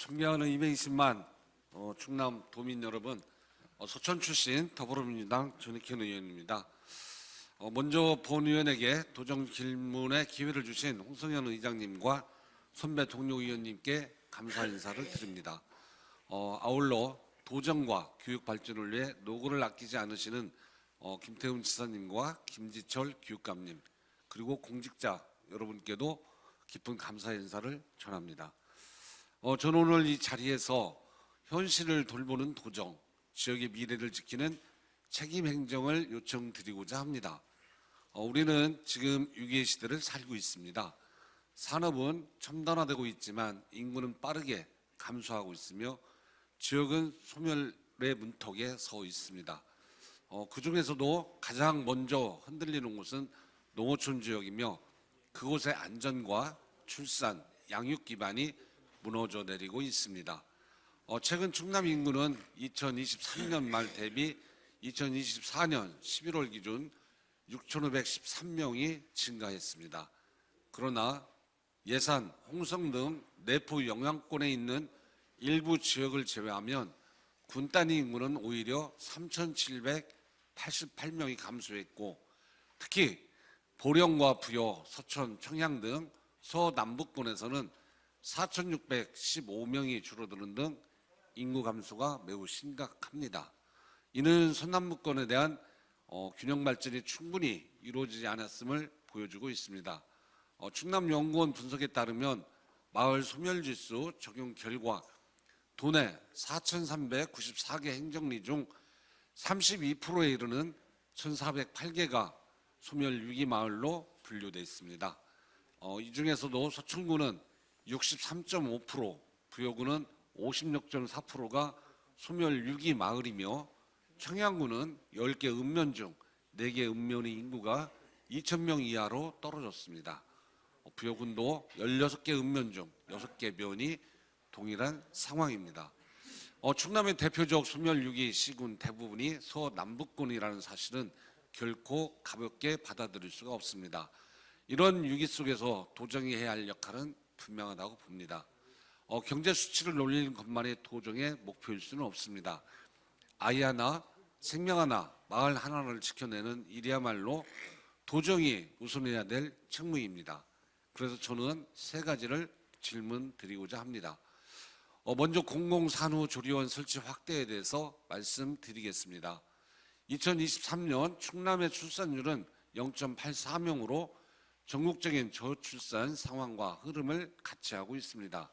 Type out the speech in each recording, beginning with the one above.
존경하는 220만 충남 도민 여러분, 서천 출신 더불어민주당 전익현 의원입니다. 먼저 본의원에게 도정 질문의 기회를 주신 홍성현 의장님과 선배 동료 의원님께 감사 인사를 드립니다. 아울러 도정과 교육 발전을 위해 노고를 아끼지 않으시는 김태훈 지사님과 김지철 교육감님, 그리고 공직자 여러분께도 깊은 감사 인사를 전합니다. 저는 오늘 이 자리에서 현실을 돌보는 도정, 지역의 미래를 지키는 책임 행정을 요청드리고자 합니다. 우리는 지금 위기의 시대를 살고 있습니다. 산업은 첨단화되고 있지만 인구는 빠르게 감소하고 있으며 지역은 소멸의 문턱에 서 있습니다. 그중에서도 가장 먼저 흔들리는 곳은 농어촌 지역이며 그곳의 안전과 출산, 양육 기반이 무너져 내리고 있습니다. 최근 충남 인구는 2023년 말 대비 2024년 11월 기준 6,513명이 증가했습니다. 그러나 예산, 홍성 등 내포 영향권에 있는 일부 지역을 제외하면 군 단위 인구는 오히려 3,788명이 감소했고, 특히 보령과 부여, 서천, 청양 등 서남북권에서는 4,615명이 줄어드는 등 인구 감소가 매우 심각합니다. 이는 서남북권에 대한 균형 발전이 충분히 이루어지지 않았음을 보여주고 있습니다. 충남연구원 분석에 따르면 마을 소멸지수 적용 결과 도내 4,394개 행정리 중 32%에 이르는 1,408개가 소멸 위기 마을로 분류되어 있습니다. 이 중에서도 서천구는 63.5%, 부여구는 56.4%가 소멸 위기 마을이며 청양구는 10개 읍면 중 4개 읍면의 인구가 2,000명 이하로 떨어졌습니다. 부여군도 16개 읍면 중 6개 면이 동일한 상황입니다. 충남의 대표적 소멸 위기 시군 대부분이 서남북권이라는 사실은 결코 가볍게 받아들일 수가 없습니다. 이런 위기 속에서 도정이 해야 할 역할은 분명하다고 봅니다. 경제 수치를 올리는 것만이 도정의 목표일 수는 없습니다. 아이 하나, 생명 하나, 마을 하나를 지켜내는 일이야말로 도정이 우선해야 될 책무입니다. 그래서 저는 세 가지를 질문 드리고자 합니다. 먼저 공공산후조리원 설치 확대에 대해서 말씀드리겠습니다. 2023년 충남의 출산율은 0.84명으로 전국적인 저출산 상황과 흐름을 같이 하고 있습니다.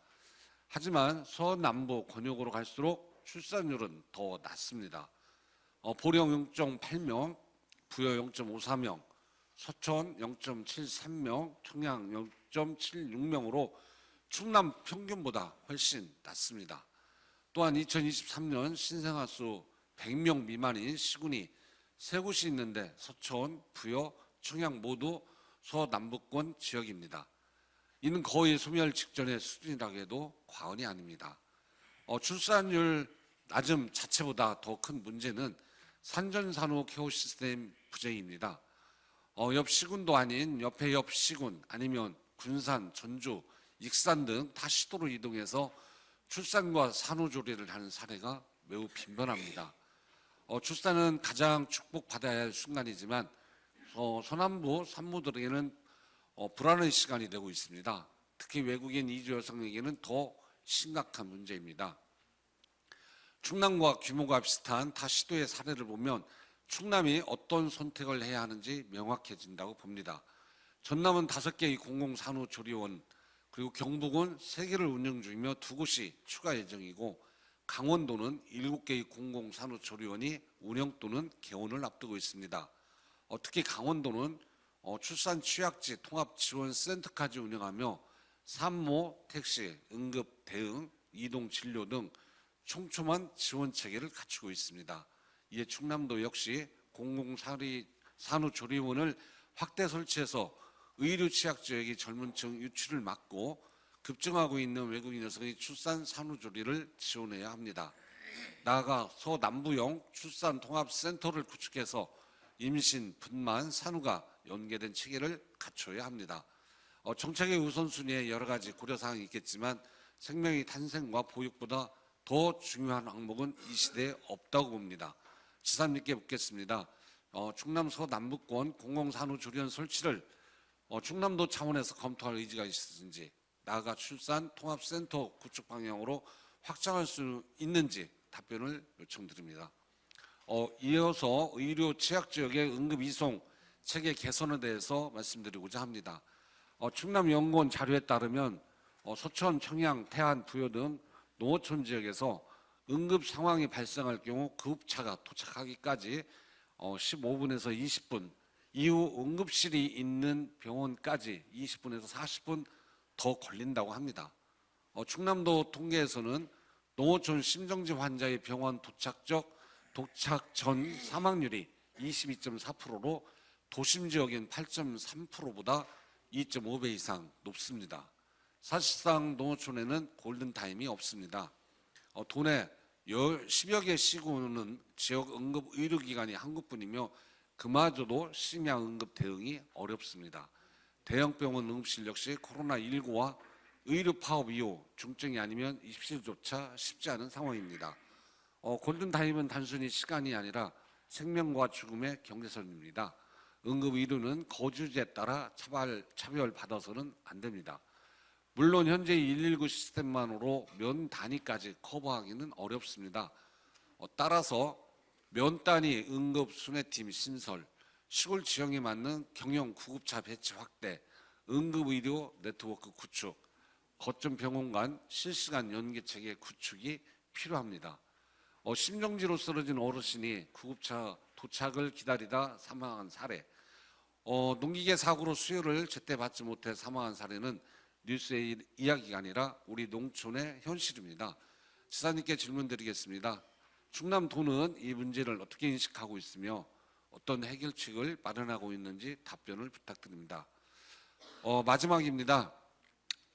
하지만 서남부 권역으로 갈수록 출산율은 더 낮습니다. 보령 0.8명, 부여 0.54명, 서천 0.73명, 청양 0.76명으로 충남 평균보다 훨씬 낮습니다. 또한 2023년 신생아 수 100명 미만인 시군이 세 곳이 있는데 서천, 부여, 청양 모두 서남북권 지역입니다. 이는 거의 소멸 직전의 수준이라고 해도 과언이 아닙니다. 출산율 낮음 자체보다 더 큰 문제는 산전산후 케어 시스템 부재입니다. 옆 시군도 아닌 옆에 옆 시군 아니면 군산, 전주, 익산 등 타 시도로 이동해서 출산과 산후조리를 하는 사례가 매우 빈번합니다. 출산은 가장 축복받아야 할 순간이지만 서남부 산모들에게는 불안의 시간이 되고 있습니다. 특히 외국인 이주 여성에게는 더 심각한 문제입니다. 충남과 규모가 비슷한 타 시도의 사례를 보면 충남이 어떤 선택을 해야 하는지 명확해진다고 봅니다. 전남은 5개의 공공산후조리원, 그리고 경북은 3개를 운영 중이며 2곳이 추가 예정이고 강원도는 7개의 공공산후조리원이 운영 또는 개원을 앞두고 있습니다. 특히 강원도는 출산 취약지 통합지원센터까지 운영하며 산모, 택시, 응급 대응, 이동 진료 등 촘촘한 지원 체계를 갖추고 있습니다. 이에 충남도 역시 공공산후조리원을 확대 설치해서 의료 취약 지역의 젊은층 유출을 막고 급증하고 있는 외국인 여성의 출산 산후조리를 지원해야 합니다. 나아가 서남부형 출산 통합센터를 구축해서 임신, 분만, 산후가 연계된 체계를 갖춰야 합니다. 정책의 우선순위에 여러 가지 고려사항이 있겠지만 생명의 탄생과 보육보다 더 중요한 항목은 이 시대에 없다고 봅니다. 지사님께 묻겠습니다. 충남 서남부권 공공산후조리원 설치를 충남도 차원에서 검토할 의지가 있으신지, 나아가 출산 통합센터 구축 방향으로 확장할 수 있는지 답변을 요청드립니다. 이어서 의료 취약 지역의 응급 이송 체계 개선에 대해서 말씀드리고자 합니다. 충남연구원 자료에 따르면 서천, 청양, 태안, 부여 등 농어촌 지역에서 응급 상황이 발생할 경우 구급차가 도착하기까지 15분에서 20분, 이후 응급실이 있는 병원까지 20분에서 40분 더 걸린다고 합니다. 충남도 통계에서는 농어촌 심정지 환자의 병원 도착 전 사망률이 22.4%로 도심 지역인 8.3%보다 2.5배 이상 높습니다. 사실상 농어촌에는 골든타임이 없습니다. 도내 10여 개 시군은 지역 응급 의료기관이 한 곳뿐이며 그마저도 심야 응급 대응이 어렵습니다. 대형병원 응급실 역시 코로나19와 의료 파업 이후 중증이 아니면 입실조차 쉽지 않은 상황입니다. 골든타임은 단순히 시간이 아니라 생명과 죽음의 경계선입니다. 응급의료는 거주지에 따라 차별받아서는 안 됩니다. 물론 현재 119 시스템만으로 면 단위까지 커버하기는 어렵습니다. 따라서 면 단위 응급 순회팀 신설, 시골 지형에 맞는 경영 구급차 배치 확대, 응급의료 네트워크 구축, 거점 병원 간 실시간 연계 체계 구축이 필요합니다. 심정지로 쓰러진 어르신이 구급차 도착을 기다리다 사망한 사례, 농기계 사고로 수혈을 제때 받지 못해 사망한 사례는 뉴스의 이야기가 아니라 우리 농촌의 현실입니다. 지사님께 질문드리겠습니다. 충남도는 이 문제를 어떻게 인식하고 있으며 어떤 해결책을 마련하고 있는지 답변을 부탁드립니다. 마지막입니다.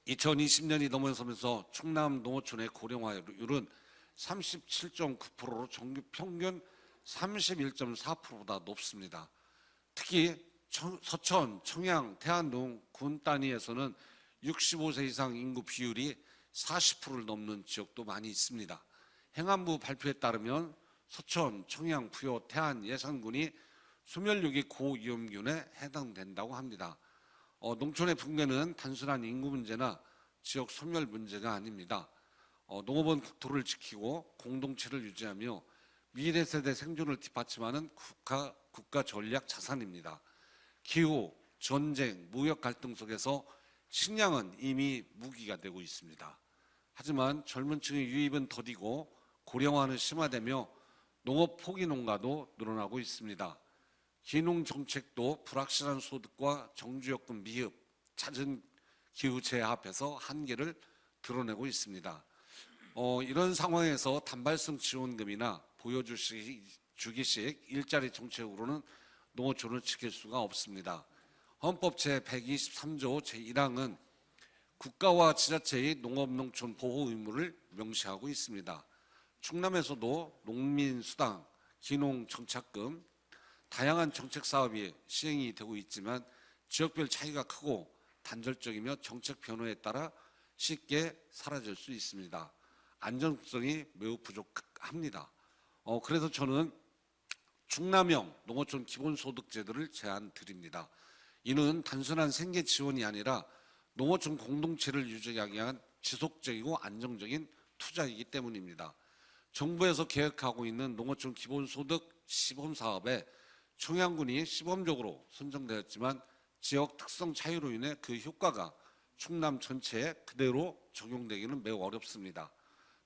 2020년이 넘어서면서 충남 농어촌의 고령화율은 37.9%로 전국 평균 31.4%보다 높습니다. 특히 서천, 청양, 태안 등 군 단위에서는 65세 이상 인구 비율이 40%를 넘는 지역도 많이 있습니다. 행안부 발표에 따르면 서천, 청양, 부여, 태안, 예산군이 소멸육이 고위험군에 해당된다고 합니다. 농촌의 붕괴는 단순한 인구 문제나 지역 소멸 문제가 아닙니다. 농업은 국토를 지키고 공동체를 유지하며 미래 세대 생존을 뒷받침하는 국가 전략 자산입니다. 기후, 전쟁, 무역 갈등 속에서 식량은 이미 무기가 되고 있습니다. 하지만 젊은 층의 유입은 더디고 고령화는 심화되며 농업 포기 농가도 늘어나고 있습니다. 기농 정책도 불확실한 소득과 정주여건 미흡, 잦은 기후 재해 앞에서 한계를 드러내고 있습니다. 이런 상황에서 단발성 지원금이나 보여주기식 일자리 정책으로는 농어촌을 지킬 수가 없습니다. 헌법 제123조 제1항은 국가와 지자체의 농업농촌 보호 의무를 명시하고 있습니다. 충남에서도 농민수당, 기농정착금, 다양한 정책 사업이 시행이 되고 있지만 지역별 차이가 크고 단절적이며 정책 변화에 따라 쉽게 사라질 수 있습니다. 안정성이 매우 부족합니다. 그래서 저는 충남형 농어촌 기본소득제도를 제안드립니다. 이는 단순한 생계 지원이 아니라 농어촌 공동체를 유지하기 위한 지속적이고 안정적인 투자이기 때문입니다. 정부에서 계획하고 있는 농어촌 기본소득 시범사업에 청양군이 시범적으로 선정되었지만 지역 특성 차이로 인해 그 효과가 충남 전체에 그대로 적용되기는 매우 어렵습니다.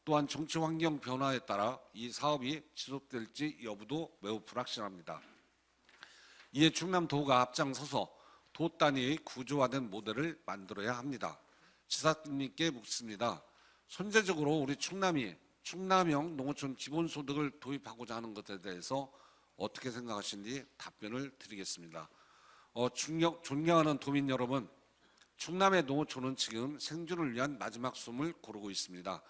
또한 정치 환경 변화에 따라 이 사업이 지속될지 여부도 매우 불확실합니다. 이에 충남도가 앞장서서 도 단위의 구조화된 모델을 만들어야 합니다. 지사님께 묻습니다. 선제적으로 우리 충남이 충남형 농어촌 기본소득을 도입하고자 하는 것에 대해서 어떻게 생각하시는지 답변을 드리겠습니다. 존경하는 도민 여러분, 충남의 농어촌은 지금 생존을 위한 마지막 숨을 고르고 있습니다.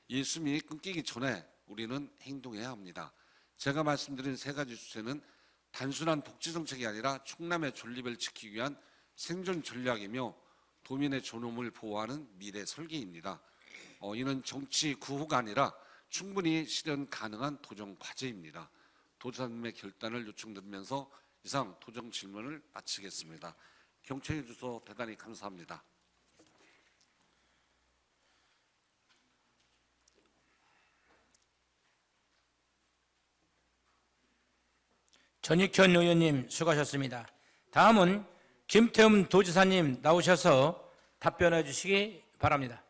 이 숨이 끊기기 전에 우리는 행동해야 합니다. 제가 말씀드린 세 가지 주제는 단순한 복지정책이 아니라 충남의 존립을 지키기 위한 생존 전략이며 도민의 존엄을 보호하는 미래 설계입니다. 이는 정치 구호가 아니라 충분히 실현 가능한 도정 과제입니다. 도지사님의 결단을 요청드리면서 이상 도정 질문을 마치겠습니다. 경청해 주셔서 대단히 감사합니다. 전익현 의원님 수고하셨습니다. 다음은 김태흠 도지사님 나오셔서 답변해 주시기 바랍니다.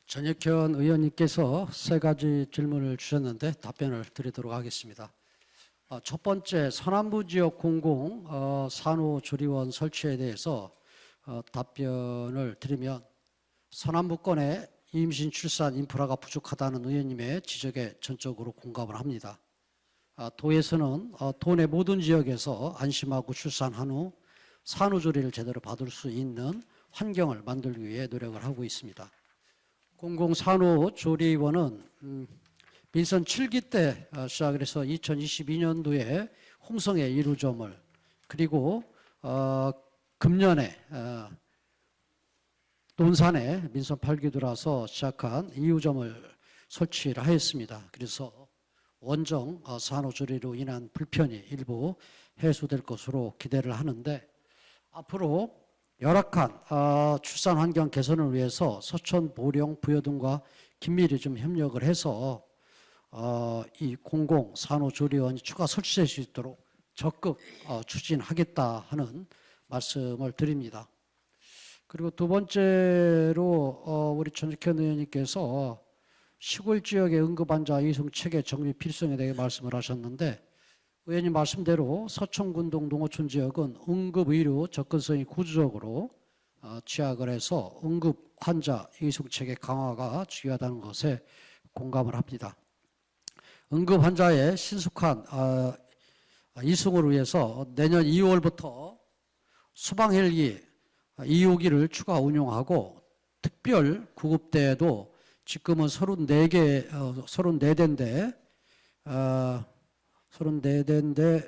전익현 의원님께서 세 가지 질문을 주셨는데 답변을 드리도록 하겠습니다. 첫 번째, 서남부 지역 공공 산후조리원 설치에 대해서 답변을 드리면, 서남부권의 임신 출산 인프라가 부족하다는 의원님의 지적에 전적으로 공감을 합니다. 도에서는 도내 모든 지역에서 안심하고 출산한 후 산후조리를 제대로 받을 수 있는 환경을 만들기 위해 노력을 하고 있습니다. 공공산후조리원은 민선 7기 때 시작을 해서 2022년도에 홍성에 1호점을, 그리고 금년에 논산에 민선 8기 들어서 시작한 2호점을 설치를 하였습니다. 그래서 원정 산후조리로 인한 불편이 일부 해소될 것으로 기대를 하는데, 앞으로 열악한 출산 환경 개선을 위해서 서천, 보령, 부여 등과 긴밀히 좀 협력을 해서 이 공공 산후조리원이 추가 설치될 수 있도록 적극 추진하겠다 하는 말씀을 드립니다. 그리고 두 번째로 우리 전익현 의원님께서 시골 지역의 응급환자 이송 체계 정비 필요성에 대해 말씀을 하셨는데, 의원님 말씀대로 서천군동 농어촌 지역은 응급의료 접근성이 구조적으로 취약을 해서 응급 환자 이송 체계 강화가 중요하다는 것에 공감을 합니다. 응급 환자의 신속한 이송을 위해서 내년 2월부터 소방 헬기 2호기를 추가 운용하고, 특별 구급대도 지금은 34대인데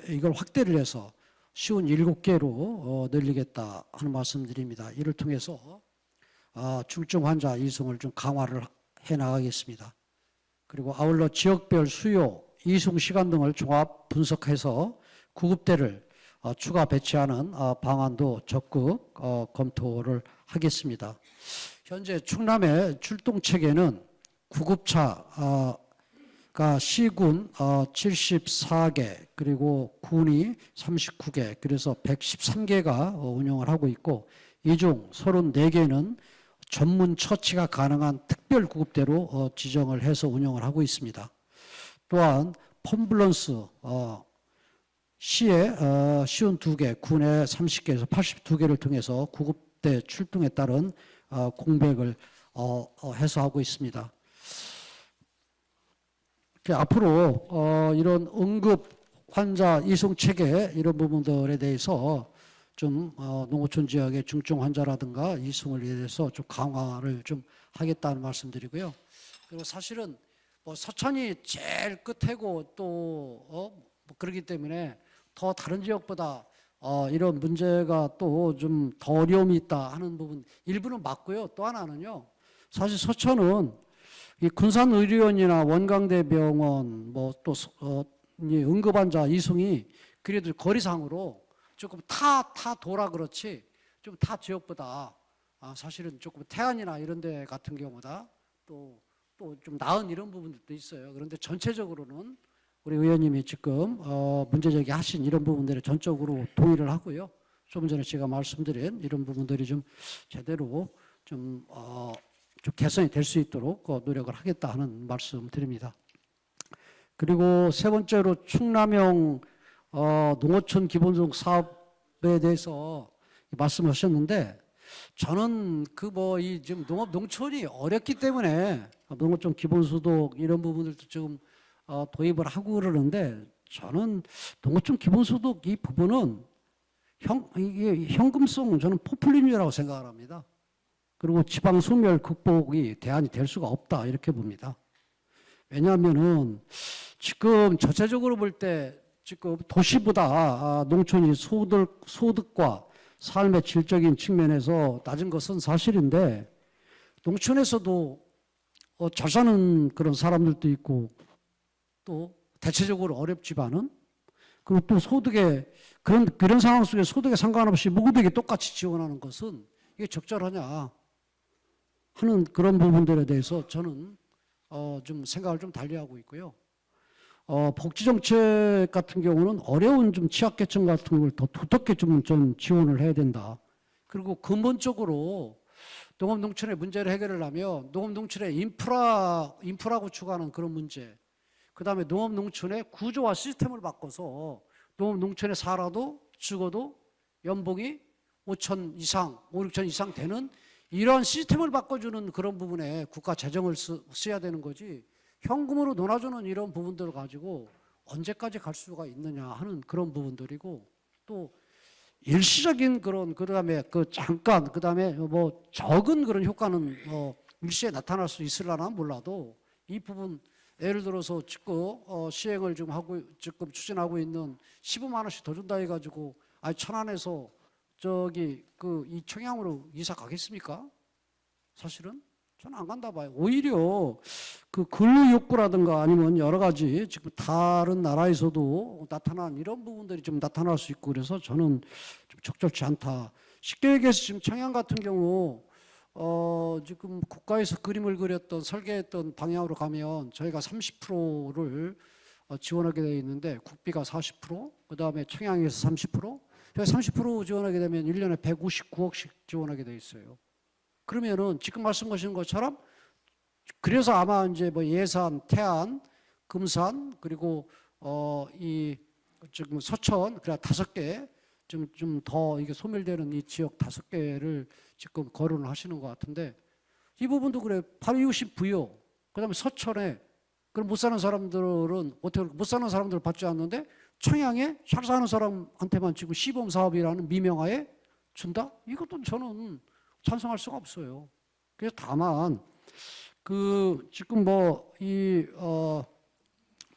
이걸 확대를 해서 쉬운 7개로 늘리겠다 하는 말씀드립니다. 이를 통해서 중증 환자 이송을 좀 강화를 해 나가겠습니다. 그리고 아울러 지역별 수요, 이송 시간 등을 종합 분석해서 구급대를 추가 배치하는 방안도 적극 검토를 하겠습니다. 현재 충남의 출동 체계는 구급차가 시군 74개, 그리고 군이 39개, 그래서 113개가 운영을 하고 있고, 이 중 34개는 전문 처치가 가능한 특별 구급대로 지정을 해서 운영을 하고 있습니다. 또한 펌블런스 시에 쉬운 2개, 군의 30개에서 82개를 통해서 구급대 출동에 따른 공백을 해소하고 있습니다. 앞으로 이런 응급 환자 이송 체계 이런 부분들에 대해서 좀 농어촌 지역의 중증 환자라든가 이송을 위해서 좀 강화를 좀 하겠다는 말씀드리고요. 그리고 사실은 뭐 서천이 제일 끝이고 또 그렇기 때문에 더 다른 지역보다 이런 문제가 또 좀 더 어려움이 있다 하는 부분 일부는 맞고요. 또 하나는요, 사실 서천은 이 군산의료원이나 원광대병원 뭐 또 응급환자 이송이 그래도 거리상으로 조금 타 도라 그렇지 좀 타 지역보다 사실은 조금 태안이나 이런 데 같은 경우보다 또 좀 나은 이런 부분들도 있어요. 그런데 전체적으로는 우리 의원님이 지금 문제제기 하신 이런 부분들에 전적으로 동의를 하고요. 조금 전에 제가 말씀드린 이런 부분들이 좀 제대로 좀 개선이 될 수 있도록 노력을 하겠다 하는 말씀 드립니다. 그리고 세 번째로 충남형 농어촌 기본소득 사업에 대해서 말씀하셨는데, 저는 이 지금 농촌이 어렵기 때문에 농어촌 기본소득 이런 부분들도 지금 도입을 하고 그러는데, 저는 농어촌 기본소득 이 부분은 이게 현금성 저는 포퓰리즘이라고 생각을 합니다. 그리고 지방 소멸 극복이 대안이 될 수가 없다 이렇게 봅니다. 왜냐하면은 지금 전체적으로 볼 때 지금 도시보다 농촌이 소득과 삶의 질적인 측면에서 낮은 것은 사실인데 농촌에서도 잘 사는 그런 사람들도 있고 또 대체적으로 어렵지만은 그리고 또 소득에 그런 상황 속에 소득에 상관없이 모두에게 똑같이 지원하는 것은 이게 적절하냐 하는 그런 부분들에 대해서 저는 좀 생각을 좀 달리하고 있고요. 복지정책 같은 경우는 어려운 좀 취약계층 같은 걸 더 두텁게 좀 지원을 해야 된다. 그리고 근본적으로 농업농촌의 문제를 해결하려면 농업농촌의 인프라 구축하는 그런 문제, 그 다음에 농업농촌의 구조와 시스템을 바꿔서 농업농촌에 살아도 죽어도 연봉이 5천 이상, 5, 6천 이상 되는 이러한 시스템을 바꿔주는 그런 부분에 국가 재정을 써야 되는 거지 현금으로 놀아주는 이런 부분들을 가지고 언제까지 갈 수가 있느냐 하는 그런 부분들이고 또 일시적인 그런 그다음에 잠깐 그다음에 뭐 적은 그런 효과는 일시에 나타날 수 있으려나 몰라도 이 부분 예를 들어서 지금 시행을 지금 추진하고 있는 15만 원씩 더 준다 해가지고 천안에서 이 청양으로 이사 가겠습니까? 사실은 저는 안 간다 봐요. 오히려 그 근로 욕구라든가 아니면 여러 가지 지금 다른 나라에서도 나타난 이런 부분들이 좀 나타날 수 있고 그래서 저는 좀 적절치 않다. 쉽게 얘기해서 지금 청양 같은 경우 지금 국가에서 그림을 그렸던 설계했던 방향으로 가면 저희가 30%를 지원하게 되어 있는데 국비가 40%, 그 다음에 청양에서 30%, 저희 30% 지원하게 되면 1년에 159억씩 지원하게 되어 있어요. 그러면은 지금 말씀하신 것처럼 그래서 아마 이제 뭐 예산, 태안, 금산 그리고 지금 서천 그래 5개 좀 더 이게 소멸되는 이 지역 5개를 지금 거론을 하시는 것 같은데 이 부분도 그래 바로 이웃이 부여 그다음에 서천에 그럼 못 사는 사람들은 어떻게 못 사는 사람들 받지 않는데 청양에 잘 사는 사람한테만 지금 시범 사업이라는 미명하에 준다? 이것도 저는 찬성할 수가 없어요. 그래서 다만 지금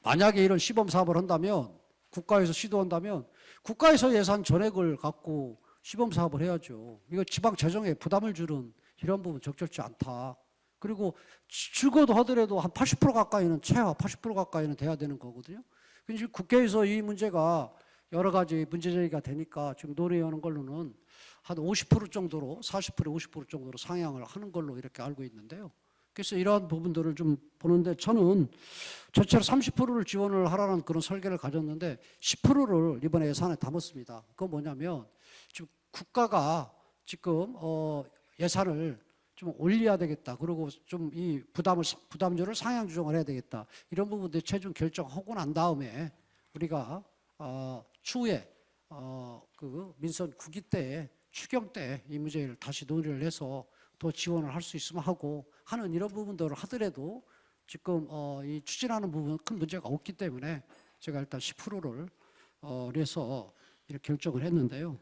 만약에 이런 시범 사업을 한다면 국가에서 시도한다면 국가에서 예산 전액을 갖고 시범 사업을 해야죠. 이거 지방 재정에 부담을 주는 이런 부분 적절치 않다. 그리고 죽어도 하더라도 한 80% 가까이는 최하 80% 가까이는 돼야 되는 거거든요. 근데 국회에서 이 문제가 여러 가지 문제 제기가 되니까 지금 논의하는 걸로는 한 50% 정도로 40% 50% 정도로 상향을 하는 걸로 이렇게 알고 있는데요. 그래서 이러한 부분들을 좀 보는데 저는 전체로 30%를 지원을 하라는 그런 설계를 가졌는데 10%를 이번에 예산에 담았습니다. 그건 뭐냐면 지금 국가가 지금 예산을 좀 올려야 되겠다. 그리고 좀 이 부담률을 상향 조정을 해야 되겠다. 이런 부분들 최종 결정하고 난 다음에 우리가 추후에 그 민선 9기 때에 추경 때 이 문제를 다시 논의를 해서 더 지원을 할 수 있으면 하고 하는 이런 부분들을 하더라도 지금 이 추진하는 부분은 큰 문제가 없기 때문에 제가 일단 10%를 해서 이렇게 결정을 했는데요.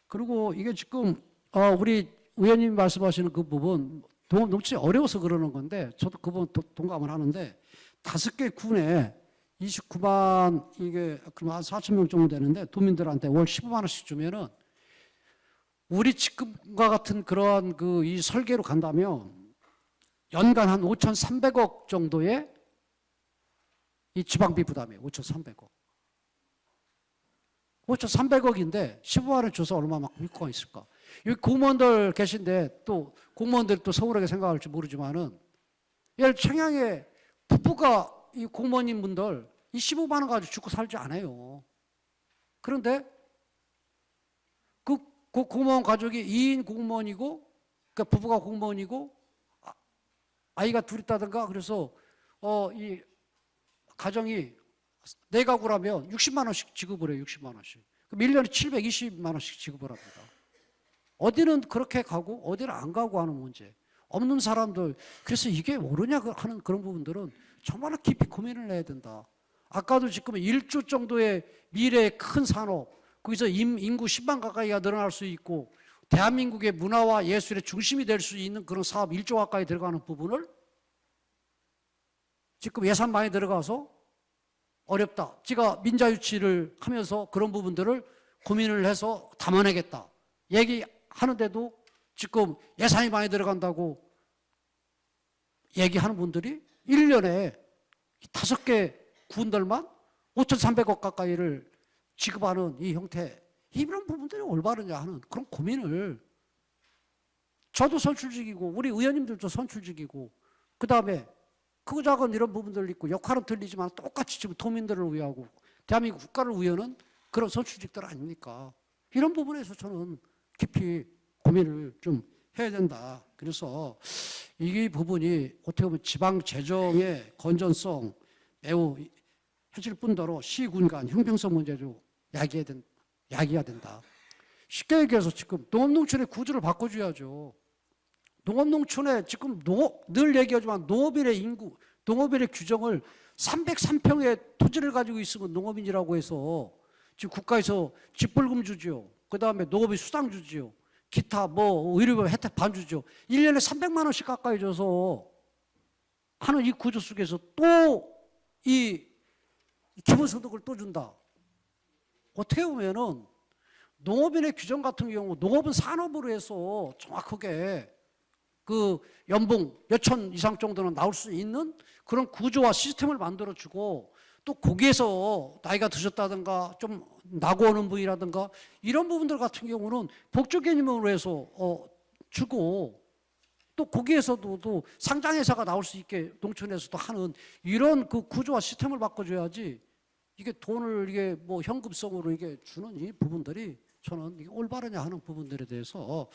그리고 이게 지금 우리 의원님이 말씀하시는 그 부분 농촌이 어려워서 그러는 건데 저도 그 부분 동감을 하는데 5개 군에 29만 이게 그럼 한 4천 명 정도 되는데 도민들한테 월 15만 원씩 주면은 우리 지금과 같은 그러한 이 설계로 간다면 연간 한 5,300억 정도의 이 지방비 부담이에요. 5,300억. 5,300억인데 15만 원 줘서 얼마만큼 효과가 있을까? 여기 공무원들 계신데 또 공무원들이 또 서울하게 생각할지 모르지만은 예를 청양에 부부가 이 공무원님 분들 이 15만 원 가지고 죽고 살지 않아요. 그런데 그 공무원 가족이 2인 공무원이고 그러니까 부부가 공무원이고 아이가 둘 있다든가 그래서 이 가정이 네 가구라면 60만 원씩 지급을 해요. 60만 원씩. 그럼 1년에 720만 원씩 지급을 합니다. 어디는 그렇게 가고 어디는 안 가고 하는 문제. 없는 사람들 그래서 이게 모르냐 하는 그런 부분들은 정말 깊이 고민을 해야 된다. 아까도 지금 1조 정도의 미래의 큰 산업 거기서 인구 10만 가까이가 늘어날 수 있고 대한민국의 문화와 예술의 중심이 될 수 있는 그런 사업 1조 가까이 들어가는 부분을 지금 예산 많이 들어가서 어렵다. 제가 민자유치를 하면서 그런 부분들을 고민을 해서 담아내겠다. 얘기하는데도 지금 예산이 많이 들어간다고 얘기하는 분들이 1년에 5개 군들만 5,300억 가까이를 지급하는 이 형태, 이런 부분들이 올바르냐 하는 그런 고민을 저도 선출직이고 우리 의원님들도 선출직이고 그다음에 크고 작은 이런 부분들 있고 역할은 틀리지만 똑같이 지금 도민들을 위하고 대한민국 국가를 위하는 그런 선출직들 아닙니까? 이런 부분에서 저는 깊이 고민을 좀 해야 된다. 그래서 이 부분이 어떻게 보면 지방 재정의 건전성 매우 해질 뿐더러 시군 간 형평성 문제도 야기해야 된다. 쉽게 얘기해서 지금 농업농촌의 구조를 바꿔줘야죠. 농업농촌에 지금 늘 얘기하지만 농업인의 인구, 농업인의 규정을 303평의 토지를 가지고 있으면 농업인이라고 해서 지금 국가에서 직불금 주지요. 그 다음에 농업인 수당 주지요. 기타 의료비 혜택 반 주죠. 1년에 300만 원씩 가까이 줘서 하는 이 구조 속에서 또 이 기본소득을 또 준다. 어떻게 보면은 농업인의 규정 같은 경우 농업은 산업으로 해서 정확하게 그 연봉 몇천 이상 정도는 나올 수 있는 그런 구조와 시스템을 만들어주고 또 거기에서 나이가 드셨다든가 좀 나고 오는 분이라든가 이런 부분들 같은 경우는 복지 개념으로 해서 주고 또 거기에서도 또 상장회사가 나올 수 있게 농촌에서도 하는 이런 그 구조와 시스템을 바꿔줘야지 이게 돈을 이게 뭐 현금성으로 이게 주는 이 부분들이 저는 이게 올바르냐 하는 부분들에 대해서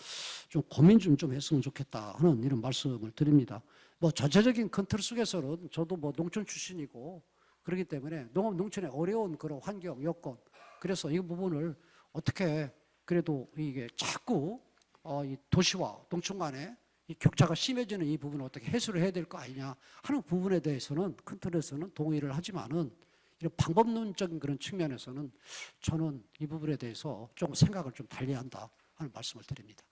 좀 고민 좀 했으면 좋겠다 하는 이런 말씀을 드립니다. 뭐 전체적인 컨트롤 속에서는 저도 뭐 농촌 출신이고 그렇기 때문에 농업 농촌의 어려운 그런 환경 여건 그래서 이 부분을 어떻게 그래도 이게 자꾸 이 도시와 농촌 간에 이 격차가 심해지는 이 부분을 어떻게 해소를 해야 될 거 아니냐 하는 부분에 대해서는 큰 틀에서는 동의를 하지만은 이런 방법론적인 그런 측면에서는 저는 이 부분에 대해서 좀 생각을 좀 달리한다 하는 말씀을 드립니다.